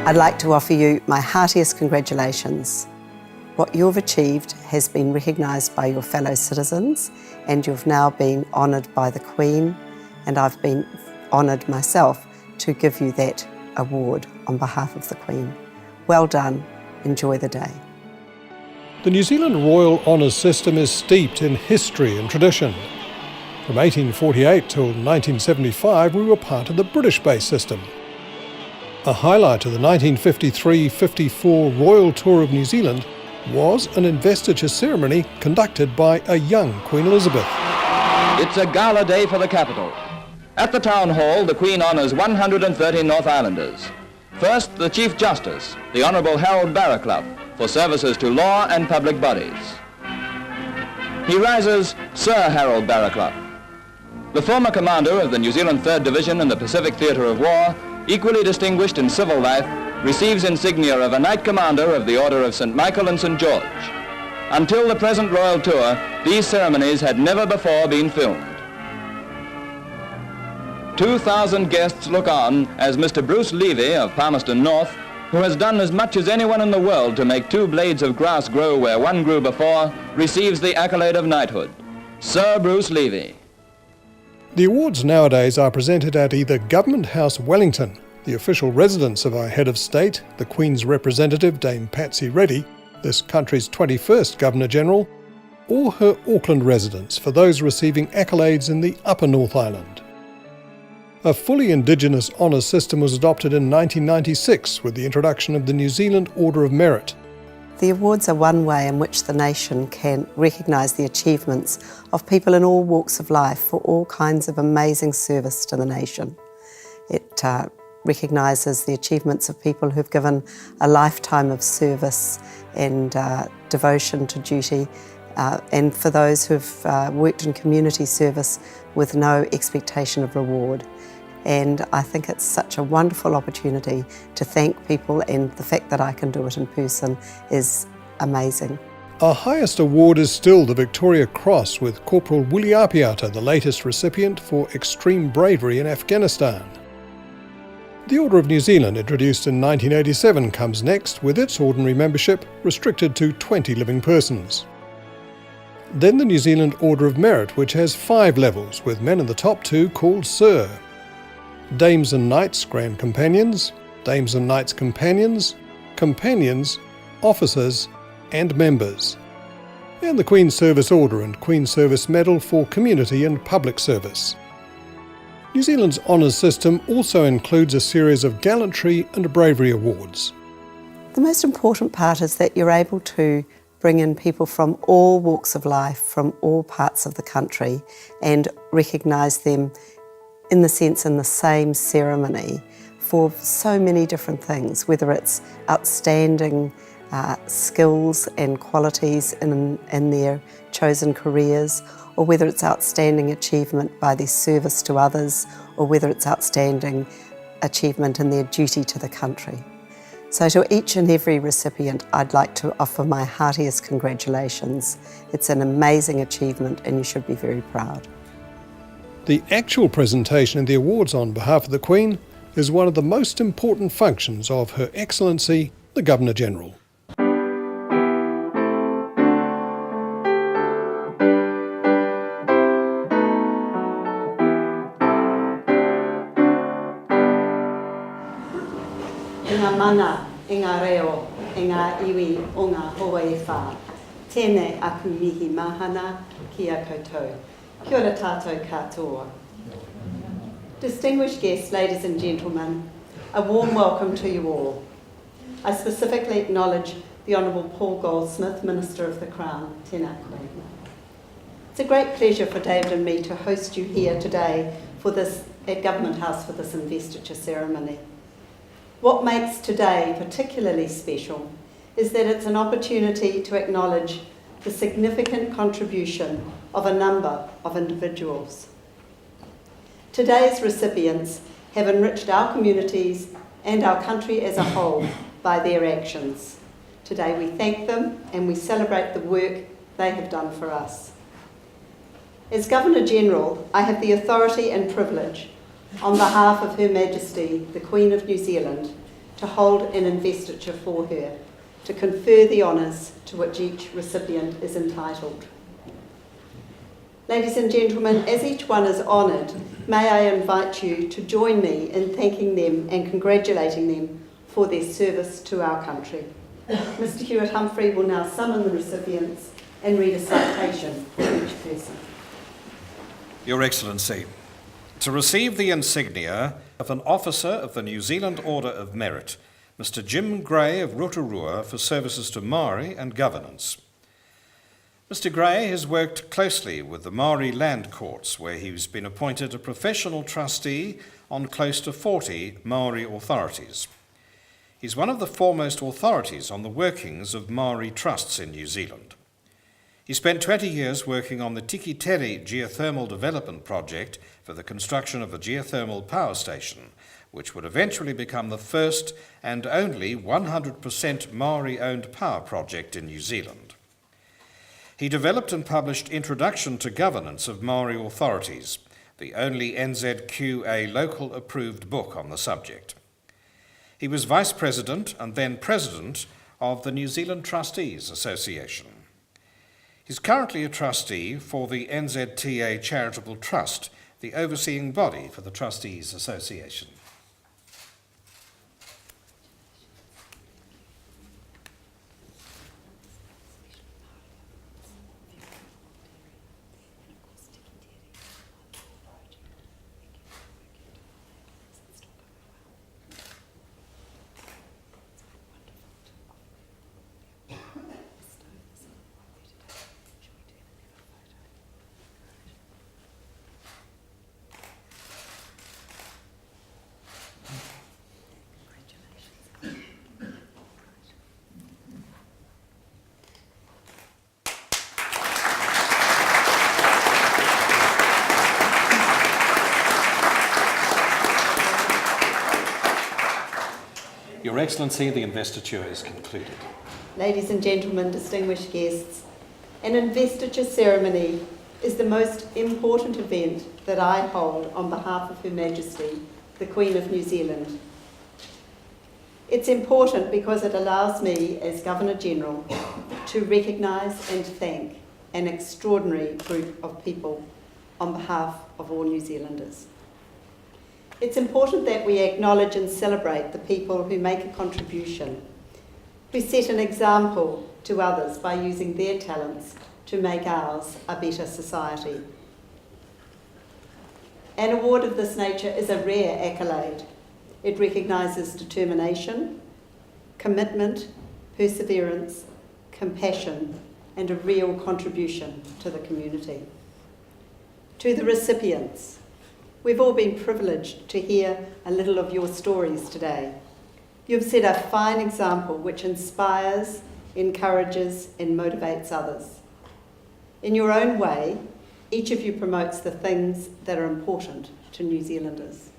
I'd like to offer you my heartiest congratulations. What you've achieved has been recognised by your fellow citizens, and you've now been honoured by the Queen, and I've been honoured myself to give you that award on behalf of the Queen. Well done. Enjoy the day. The New Zealand Royal Honours System is steeped in history and tradition. From 1848 till 1975, we were part of the British-based system. A highlight of the 1953-54 Royal Tour of New Zealand was an investiture ceremony conducted by a young Queen Elizabeth. It's a gala day for the capital. At the Town Hall, the Queen honours 130 North Islanders. First, the Chief Justice, the Honourable Harold Barraclough, for services to law and public bodies. He rises Sir Harold Barraclough. The former commander of the New Zealand 3rd Division in the Pacific Theatre of War, equally distinguished in civil life, receives insignia of a Knight Commander of the Order of St. Michael and St. George. Until the present royal tour, these ceremonies had never before been filmed. 2,000 guests look on as Mr. Bruce Levy of Palmerston North, who has done as much as anyone in the world to make 2 blades of grass grow where one grew before, receives the accolade of knighthood. Sir Bruce Levy. The awards nowadays are presented at either Government House Wellington, the official residence of our head of state, the Queen's representative Dame Patsy Reddy, this country's 21st Governor-General, or her Auckland residence for those receiving accolades in the Upper North Island. A fully Indigenous honours system was adopted in 1996 with the introduction of the New Zealand Order of Merit. The awards are one way in which the nation can recognise the achievements of people in all walks of life for all kinds of amazing service to the nation. It recognises the achievements of people who've given a lifetime of service and devotion to duty, and for those who've worked in community service with no expectation of reward. And I think it's such a wonderful opportunity to thank people, and the fact that I can do it in person is amazing. Our highest award is still the Victoria Cross, with Corporal Willie Apiata the latest recipient for extreme bravery in Afghanistan. The Order of New Zealand, introduced in 1987, comes next, with its ordinary membership restricted to 20 living persons. Then the New Zealand Order of Merit, which has 5 levels, with men in the top 2 called Sir. Dames and Knights Grand Companions, Dames and Knights Companions, Companions, Officers and Members, and the Queen's Service Order and Queen's Service Medal for community and public service. New Zealand's honours system also includes a series of gallantry and bravery awards. The most important part is that you're able to bring in people from all walks of life, from all parts of the country, and recognise them in the same ceremony for so many different things, whether it's outstanding skills and qualities in their chosen careers, or whether it's outstanding achievement by their service to others, or whether it's outstanding achievement in their duty to the country. So to each and every recipient, I'd like to offer my heartiest congratulations. It's an amazing achievement and you should be very proud. The actual presentation of the awards on behalf of the Queen is one of the most important functions of Her Excellency, the Governor-General. Ngā mana, ngā reo, ngā iwi o ngā hoa e whā. Tēnei aku mihi mahana ki a koutou. Kia ora tātou katoa. Distinguished guests, ladies and gentlemen, a warm welcome to you all. I specifically acknowledge the Honourable Paul Goldsmith, Minister of the Crown. Tēnā koe. It's a great pleasure for David and me to host you here today at Government House for this investiture ceremony. What makes today particularly special is that it's an opportunity to acknowledge the significant contribution of a number of individuals. Today's recipients have enriched our communities and our country as a whole by their actions. Today we thank them and we celebrate the work they have done for us. As Governor-General, I have the authority and privilege, on behalf of Her Majesty, the Queen of New Zealand, to hold an investiture for her, to confer the honours to which each recipient is entitled. Ladies and gentlemen, as each one is honoured, may I invite you to join me in thanking them and congratulating them for their service to our country. Mr. Hewitt Humphrey will now summon the recipients and read a citation for each person. Your Excellency, to receive the insignia of an officer of the New Zealand Order of Merit, Mr. Jim Gray of Rotorua, for services to Māori and governance. Mr. Gray has worked closely with the Māori land courts, where he's been appointed a professional trustee on close to 40 Māori authorities. He's one of the foremost authorities on the workings of Māori trusts in New Zealand. He spent 20 years working on the Tikiteri geothermal development project for the construction of a geothermal power station, which would eventually become the first and only 100% Māori-owned power project in New Zealand. He developed and published Introduction to Governance of Māori Authorities, the only NZQA local approved book on the subject. He was Vice President and then President of the New Zealand Trustees Association. He's currently a trustee for the NZTA Charitable Trust, the overseeing body for the Trustees Association. Your Excellency, the investiture is concluded. Ladies and gentlemen, distinguished guests, an investiture ceremony is the most important event that I hold on behalf of Her Majesty, the Queen of New Zealand. It's important because it allows me, as Governor-General, to recognise and thank an extraordinary group of people on behalf of all New Zealanders. It's important that we acknowledge and celebrate the people who make a contribution, who set an example to others by using their talents to make ours a better society. An award of this nature is a rare accolade. It recognises determination, commitment, perseverance, compassion, and a real contribution to the community. To the recipients, we've all been privileged to hear a little of your stories today. You've set a fine example which inspires, encourages, and motivates others. In your own way, each of you promotes the things that are important to New Zealanders.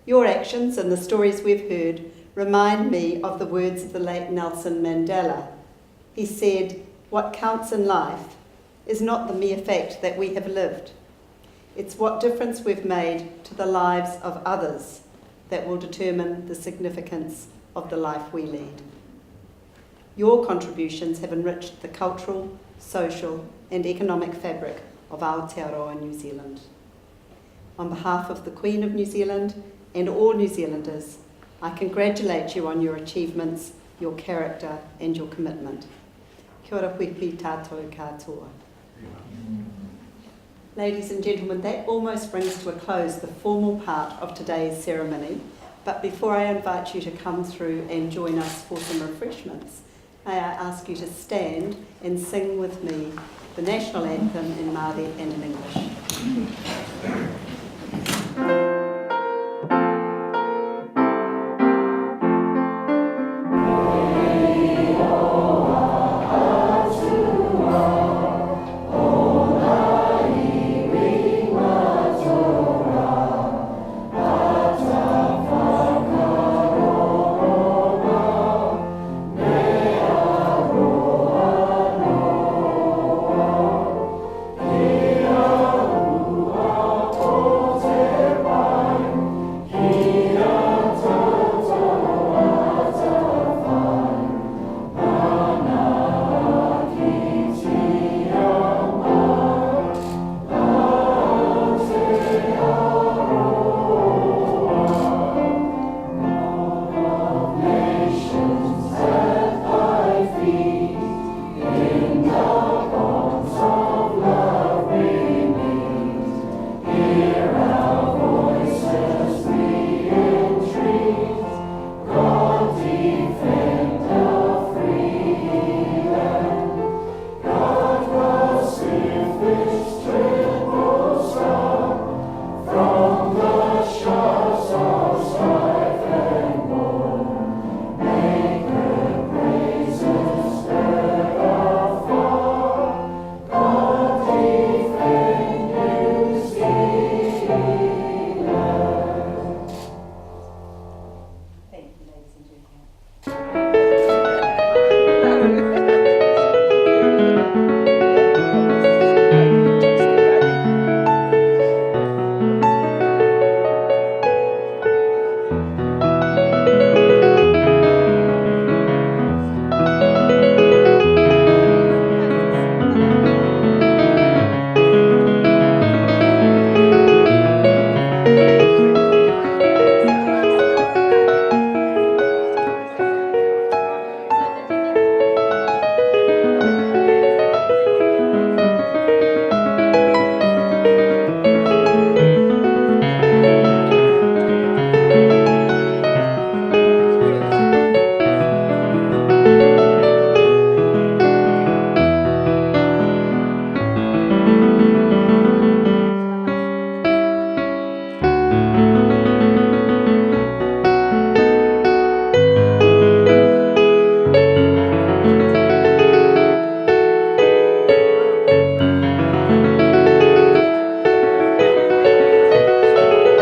Your actions and the stories we've heard remind me of the words of the late Nelson Mandela. He said, "What counts in life is not the mere fact that we have lived. It's what difference we've made to the lives of others that will determine the significance of the life we lead." Your contributions have enriched the cultural, social and economic fabric of Aotearoa New Zealand. On behalf of the Queen of New Zealand and all New Zealanders, I congratulate you on your achievements, your character and your commitment. Kia ora puipi tātou katoa. Ladies and gentlemen, that almost brings to a close the formal part of today's ceremony. But before I invite you to come through and join us for some refreshments, may I ask you to stand and sing with me the national anthem in Māori and in English. Oh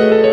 Thank you.